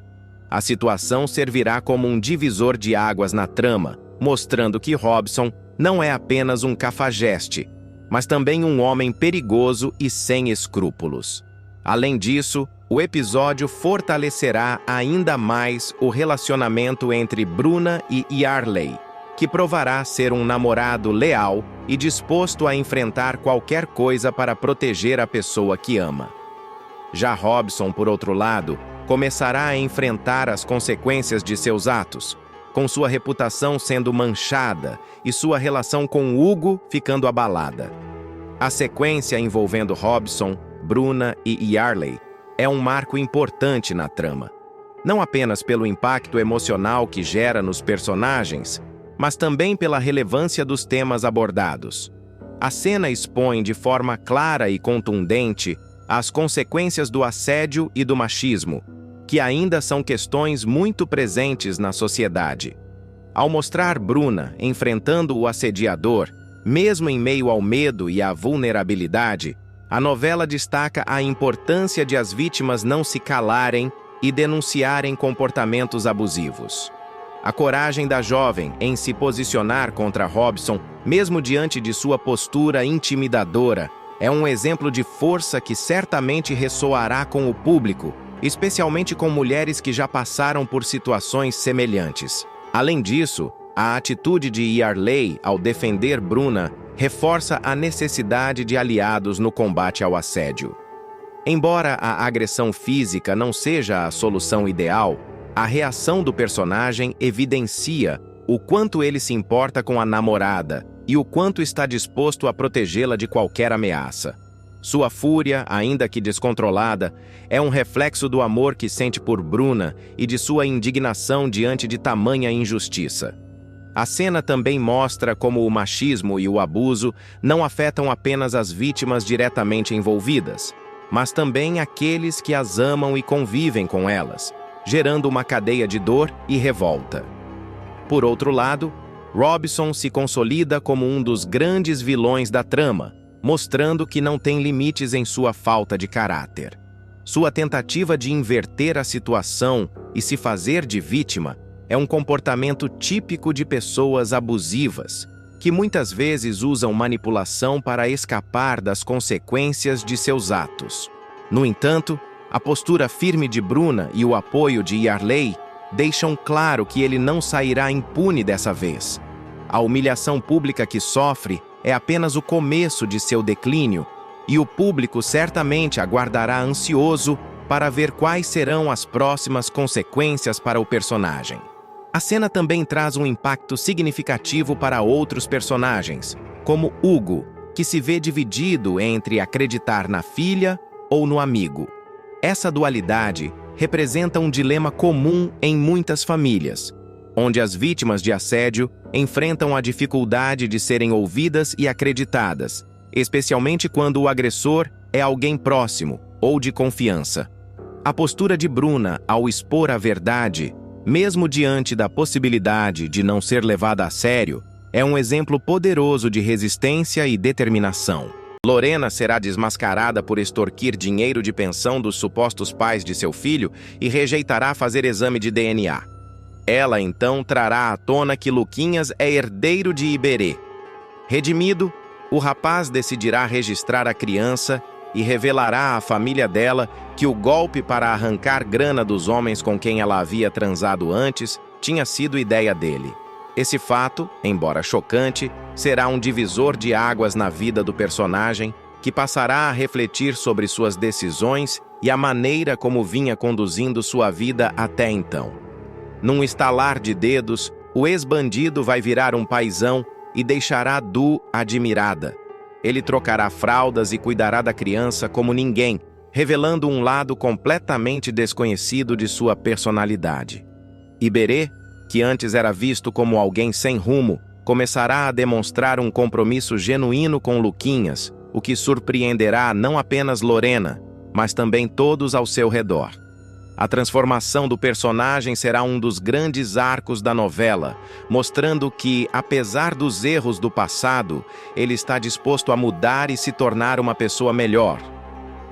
A situação servirá como um divisor de águas na trama, mostrando que Robson não é apenas um cafajeste, mas também um homem perigoso e sem escrúpulos. Além disso, o episódio fortalecerá ainda mais o relacionamento entre Bruna e Yarley, que provará ser um namorado leal e disposto a enfrentar qualquer coisa para proteger a pessoa que ama. Já Robson, por outro lado, começará a enfrentar as consequências de seus atos, com sua reputação sendo manchada e sua relação com Hugo ficando abalada. A sequência envolvendo Robson, Bruna e Yarley é um marco importante na trama, não apenas pelo impacto emocional que gera nos personagens, mas também pela relevância dos temas abordados. A cena expõe de forma clara e contundente as consequências do assédio e do machismo, que ainda são questões muito presentes na sociedade. Ao mostrar Bruna enfrentando o assediador, mesmo em meio ao medo e à vulnerabilidade, a novela destaca a importância de as vítimas não se calarem e denunciarem comportamentos abusivos. A coragem da jovem em se posicionar contra Robson, mesmo diante de sua postura intimidadora, é um exemplo de força que certamente ressoará com o público, especialmente com mulheres que já passaram por situações semelhantes. Além disso, a atitude de Yarley ao defender Bruna reforça a necessidade de aliados no combate ao assédio. Embora a agressão física não seja a solução ideal, a reação do personagem evidencia o quanto ele se importa com a namorada e o quanto está disposto a protegê-la de qualquer ameaça. Sua fúria, ainda que descontrolada, é um reflexo do amor que sente por Bruna e de sua indignação diante de tamanha injustiça. A cena também mostra como o machismo e o abuso não afetam apenas as vítimas diretamente envolvidas, mas também aqueles que as amam e convivem com elas, gerando uma cadeia de dor e revolta. Por outro lado, Robson se consolida como um dos grandes vilões da trama, mostrando que não tem limites em sua falta de caráter. Sua tentativa de inverter a situação e se fazer de vítima é um comportamento típico de pessoas abusivas, que muitas vezes usam manipulação para escapar das consequências de seus atos. No entanto, a postura firme de Bruna e o apoio de Yarley deixam claro que ele não sairá impune dessa vez. A humilhação pública que sofre é apenas o começo de seu declínio, e o público certamente aguardará ansioso para ver quais serão as próximas consequências para o personagem. A cena também traz um impacto significativo para outros personagens, como Hugo, que se vê dividido entre acreditar na filha ou no amigo. Essa dualidade representa um dilema comum em muitas famílias, onde as vítimas de assédio enfrentam a dificuldade de serem ouvidas e acreditadas, especialmente quando o agressor é alguém próximo ou de confiança. A postura de Bruna ao expor a verdade, mesmo diante da possibilidade de não ser levada a sério, é um exemplo poderoso de resistência e determinação. Lorena será desmascarada por extorquir dinheiro de pensão dos supostos pais de seu filho e rejeitará fazer exame de DNA. Ela então trará à tona que Luquinhas é herdeiro de Iberê. Redimido, o rapaz decidirá registrar a criança e revelará à família dela que o golpe para arrancar grana dos homens com quem ela havia transado antes tinha sido ideia dele. Esse fato, embora chocante, será um divisor de águas na vida do personagem, que passará a refletir sobre suas decisões e a maneira como vinha conduzindo sua vida até então. Num estalar de dedos, o ex-bandido vai virar um paizão e deixará Du admirada. Ele trocará fraldas e cuidará da criança como ninguém, revelando um lado completamente desconhecido de sua personalidade. Iberê, que antes era visto como alguém sem rumo, começará a demonstrar um compromisso genuíno com Luquinhas, o que surpreenderá não apenas Lorena, mas também todos ao seu redor. A transformação do personagem será um dos grandes arcos da novela, mostrando que, apesar dos erros do passado, ele está disposto a mudar e se tornar uma pessoa melhor.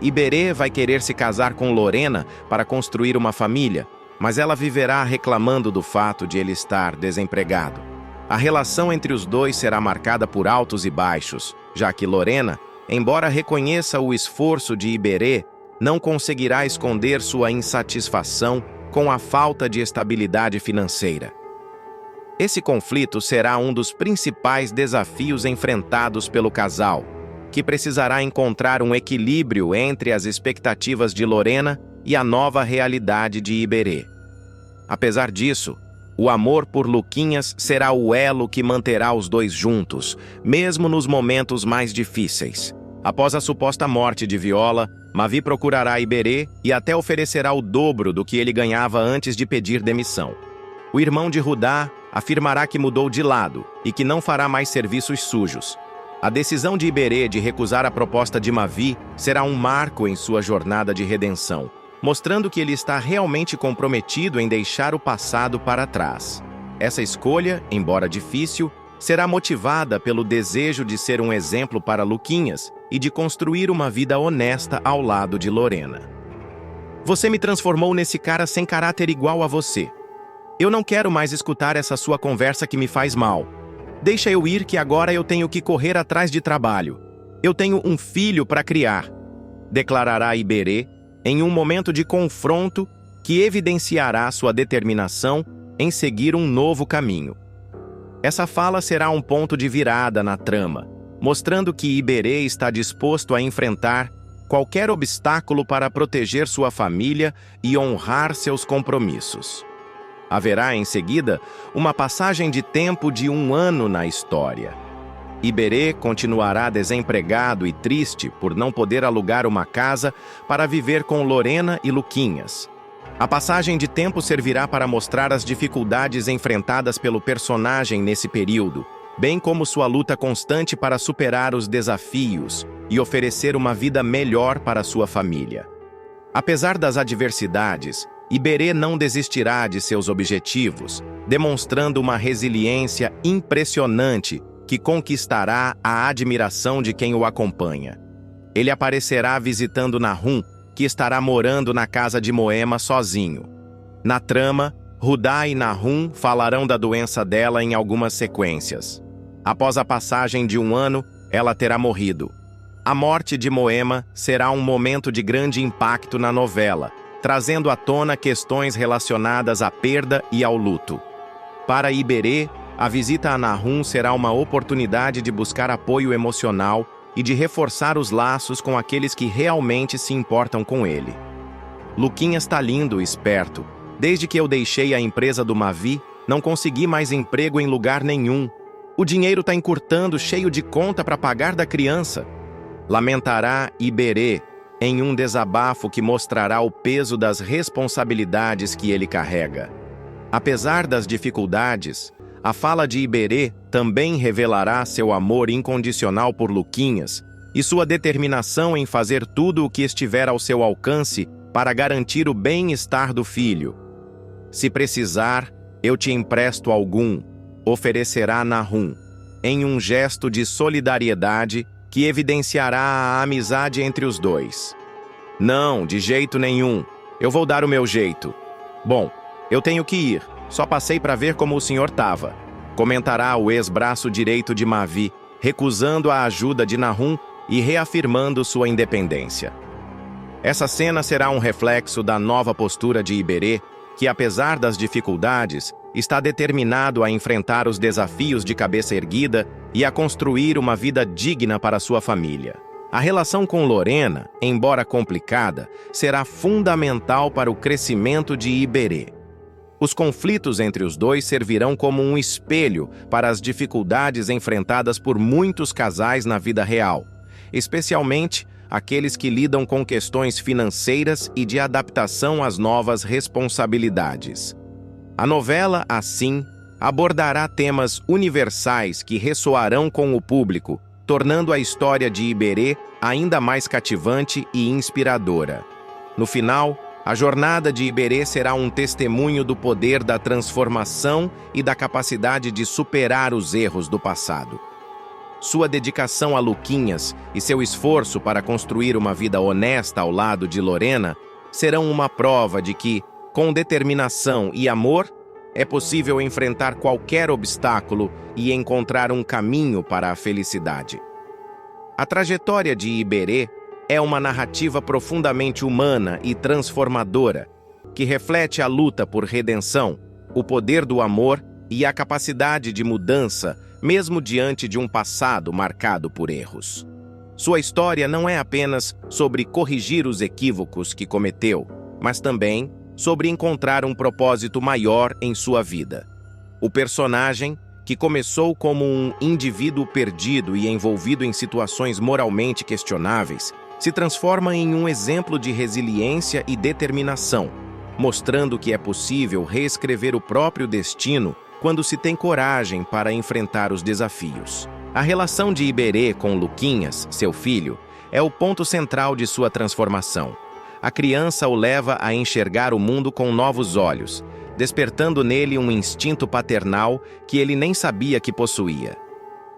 Iberê vai querer se casar com Lorena para construir uma família, mas ela viverá reclamando do fato de ele estar desempregado. A relação entre os dois será marcada por altos e baixos, já que Lorena, embora reconheça o esforço de Iberê, não conseguirá esconder sua insatisfação com a falta de estabilidade financeira. Esse conflito será um dos principais desafios enfrentados pelo casal, que precisará encontrar um equilíbrio entre as expectativas de Lorena e a nova realidade de Iberê. Apesar disso, o amor por Luquinhas será o elo que manterá os dois juntos, mesmo nos momentos mais difíceis. Após a suposta morte de Viola, Mavi procurará Iberê e até oferecerá o dobro do que ele ganhava antes de pedir demissão. O irmão de Rudá afirmará que mudou de lado e que não fará mais serviços sujos. A decisão de Iberê de recusar a proposta de Mavi será um marco em sua jornada de redenção, mostrando que ele está realmente comprometido em deixar o passado para trás. Essa escolha, embora difícil, será motivada pelo desejo de ser um exemplo para Luquinhas e de construir uma vida honesta ao lado de Lorena. Você me transformou nesse cara sem caráter igual a você. Eu não quero mais escutar essa sua conversa que me faz mal. Deixa eu ir que agora eu tenho que correr atrás de trabalho. Eu tenho um filho para criar, declarará Iberê em um momento de confronto que evidenciará sua determinação em seguir um novo caminho. Essa fala será um ponto de virada na trama, mostrando que Iberê está disposto a enfrentar qualquer obstáculo para proteger sua família e honrar seus compromissos. Haverá, em seguida, uma passagem de tempo de 1 ano na história. Iberê continuará desempregado e triste por não poder alugar uma casa para viver com Lorena e Luquinhas. A passagem de tempo servirá para mostrar as dificuldades enfrentadas pelo personagem nesse período, bem como sua luta constante para superar os desafios e oferecer uma vida melhor para sua família. Apesar das adversidades, Iberê não desistirá de seus objetivos, demonstrando uma resiliência impressionante que conquistará a admiração de quem o acompanha. Ele aparecerá visitando Nahum, que estará morando na casa de Moema sozinho. Na trama, Rudá e Nahum falarão da doença dela em algumas sequências. Após a passagem de 1 ano, ela terá morrido. A morte de Moema será um momento de grande impacto na novela, trazendo à tona questões relacionadas à perda e ao luto. Para Iberê, a visita a Nahum será uma oportunidade de buscar apoio emocional e de reforçar os laços com aqueles que realmente se importam com ele. Luquinhas tá lindo e esperto. Desde que eu deixei a empresa do Mavi, não consegui mais emprego em lugar nenhum. O dinheiro tá encurtando, cheio de conta para pagar da criança. Lamentará Iberê em um desabafo que mostrará o peso das responsabilidades que ele carrega. Apesar das dificuldades, a fala de Iberê também revelará seu amor incondicional por Luquinhas e sua determinação em fazer tudo o que estiver ao seu alcance para garantir o bem-estar do filho. Se precisar, eu te empresto algum, oferecerá Nahum, em um gesto de solidariedade que evidenciará a amizade entre os dois. Não, de jeito nenhum. Eu vou dar o meu jeito. Bom, eu tenho que ir. Só passei para ver como o senhor tava, comentará o ex-braço direito de Mavi, recusando a ajuda de Nahum e reafirmando sua independência. Essa cena será um reflexo da nova postura de Iberê, que, apesar das dificuldades, está determinado a enfrentar os desafios de cabeça erguida e a construir uma vida digna para sua família. A relação com Lorena, embora complicada, será fundamental para o crescimento de Iberê. Os conflitos entre os dois servirão como um espelho para as dificuldades enfrentadas por muitos casais na vida real, especialmente aqueles que lidam com questões financeiras e de adaptação às novas responsabilidades. A novela, assim, abordará temas universais que ressoarão com o público, tornando a história de Iberê ainda mais cativante e inspiradora. No final, a jornada de Iberê será um testemunho do poder da transformação e da capacidade de superar os erros do passado. Sua dedicação a Luquinhas e seu esforço para construir uma vida honesta ao lado de Lorena serão uma prova de que, com determinação e amor, é possível enfrentar qualquer obstáculo e encontrar um caminho para a felicidade. A trajetória de Iberê é uma narrativa profundamente humana e transformadora, que reflete a luta por redenção, o poder do amor e a capacidade de mudança, mesmo diante de um passado marcado por erros. Sua história não é apenas sobre corrigir os equívocos que cometeu, mas também sobre encontrar um propósito maior em sua vida. O personagem, que começou como um indivíduo perdido e envolvido em situações moralmente questionáveis, se transforma em um exemplo de resiliência e determinação, mostrando que é possível reescrever o próprio destino quando se tem coragem para enfrentar os desafios. A relação de Iberê com Luquinhas, seu filho, é o ponto central de sua transformação. A criança o leva a enxergar o mundo com novos olhos, despertando nele um instinto paternal que ele nem sabia que possuía.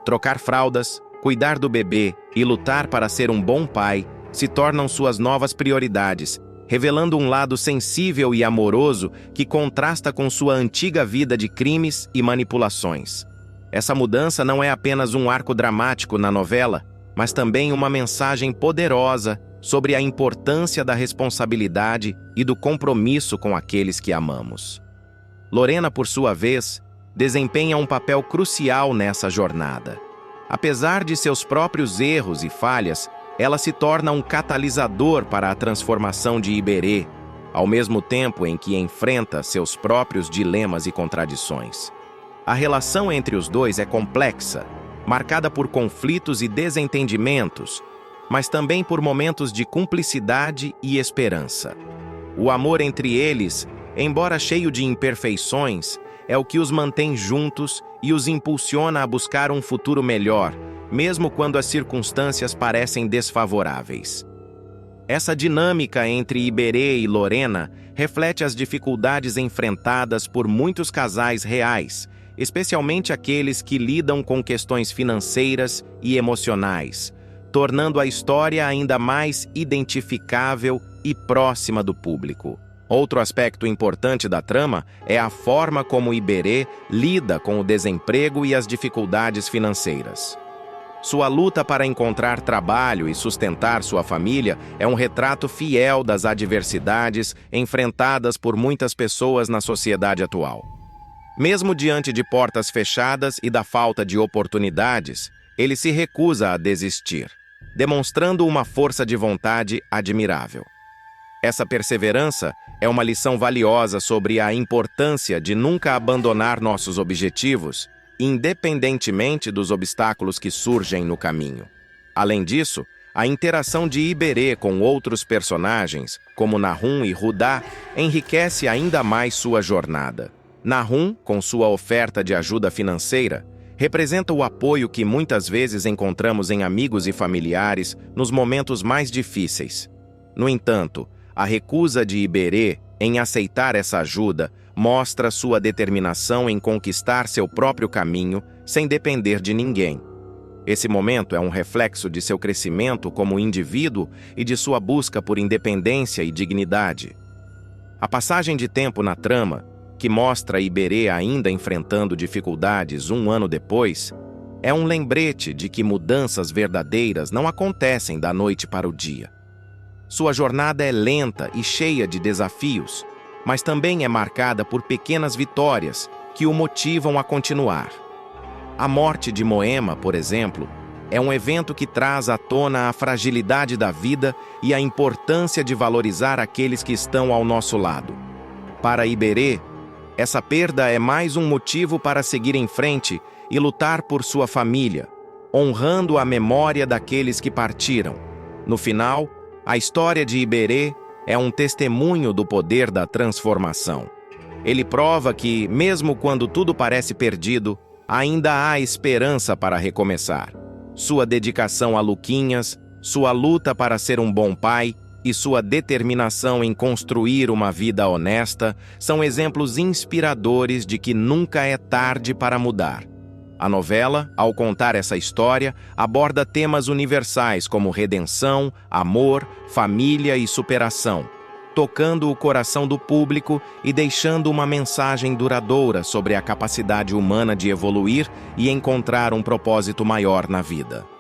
Trocar fraldas, cuidar do bebê e lutar para ser um bom pai se tornam suas novas prioridades, revelando um lado sensível e amoroso que contrasta com sua antiga vida de crimes e manipulações. Essa mudança não é apenas um arco dramático na novela, mas também uma mensagem poderosa sobre a importância da responsabilidade e do compromisso com aqueles que amamos. Lorena, por sua vez, desempenha um papel crucial nessa jornada. Apesar de seus próprios erros e falhas, ela se torna um catalisador para a transformação de Iberê, ao mesmo tempo em que enfrenta seus próprios dilemas e contradições. A relação entre os dois é complexa, marcada por conflitos e desentendimentos, mas também por momentos de cumplicidade e esperança. O amor entre eles, embora cheio de imperfeições, é o que os mantém juntos e os impulsiona a buscar um futuro melhor, mesmo quando as circunstâncias parecem desfavoráveis. Essa dinâmica entre Iberê e Lorena reflete as dificuldades enfrentadas por muitos casais reais, especialmente aqueles que lidam com questões financeiras e emocionais, tornando a história ainda mais identificável e próxima do público. Outro aspecto importante da trama é a forma como Iberê lida com o desemprego e as dificuldades financeiras. Sua luta para encontrar trabalho e sustentar sua família é um retrato fiel das adversidades enfrentadas por muitas pessoas na sociedade atual. Mesmo diante de portas fechadas e da falta de oportunidades, ele se recusa a desistir, demonstrando uma força de vontade admirável. Essa perseverança é uma lição valiosa sobre a importância de nunca abandonar nossos objetivos, independentemente dos obstáculos que surgem no caminho. Além disso, a interação de Iberê com outros personagens, como Nahum e Rudá, enriquece ainda mais sua jornada. Nahum, com sua oferta de ajuda financeira, representa o apoio que muitas vezes encontramos em amigos e familiares nos momentos mais difíceis. No entanto, a recusa de Iberê em aceitar essa ajuda mostra sua determinação em conquistar seu próprio caminho sem depender de ninguém. Esse momento é um reflexo de seu crescimento como indivíduo e de sua busca por independência e dignidade. A passagem de tempo na trama, que mostra Iberê ainda enfrentando dificuldades um ano depois, é um lembrete de que mudanças verdadeiras não acontecem da noite para o dia. Sua jornada é lenta e cheia de desafios, mas também é marcada por pequenas vitórias que o motivam a continuar. A morte de Moema, por exemplo, É um evento que traz à tona a fragilidade da vida e a importância de valorizar aqueles que estão ao nosso lado. Para Iberê, essa perda é mais um motivo para seguir em frente e lutar por sua família, honrando a memória daqueles que partiram. No final, a história de Iberê é um testemunho do poder da transformação. Ele prova que, mesmo quando tudo parece perdido, ainda há esperança para recomeçar. Sua dedicação a Luquinhas, sua luta para ser um bom pai e sua determinação em construir uma vida honesta são exemplos inspiradores de que nunca é tarde para mudar. A novela, ao contar essa história, aborda temas universais como redenção, amor, família e superação, tocando o coração do público e deixando uma mensagem duradoura sobre a capacidade humana de evoluir e encontrar um propósito maior na vida.